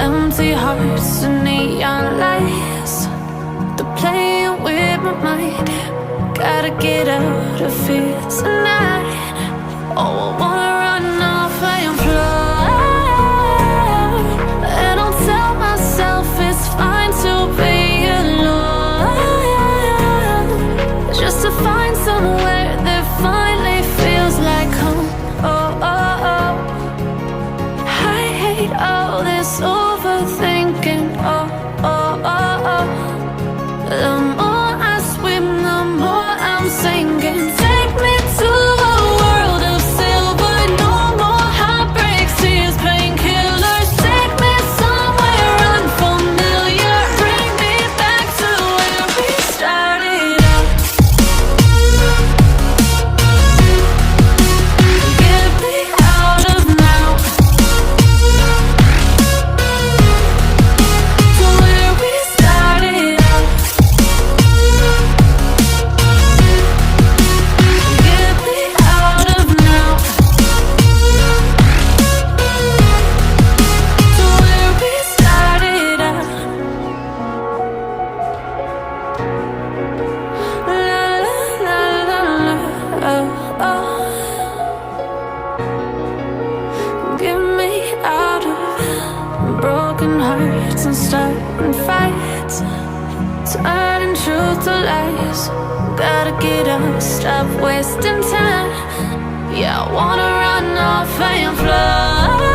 Empty hearts and neon lights, they're playing with my mind. Gotta get out of here tonight. Oh, I wanna run off and fly. And I'll tell myself it's fine to be alone, just to find somewhere that finally feels like home. Oh, oh, oh. I hate all this overthinking. Oh, oh, oh, oh. The more I swim, the more I'm sinking. Take me to a world of silver. No more heartbreaks, tears, painkillers. Take me somewhere unfamiliar. Bring me back to where we started out. Get me out of now, to where we started out. Get me out of now, to where we started out. La la la la, oh, oh. Get me out of broken hearts and starting fights, turning truth to lies. Gotta get up, stop wasting time. Yeah, I wanna run off and fly.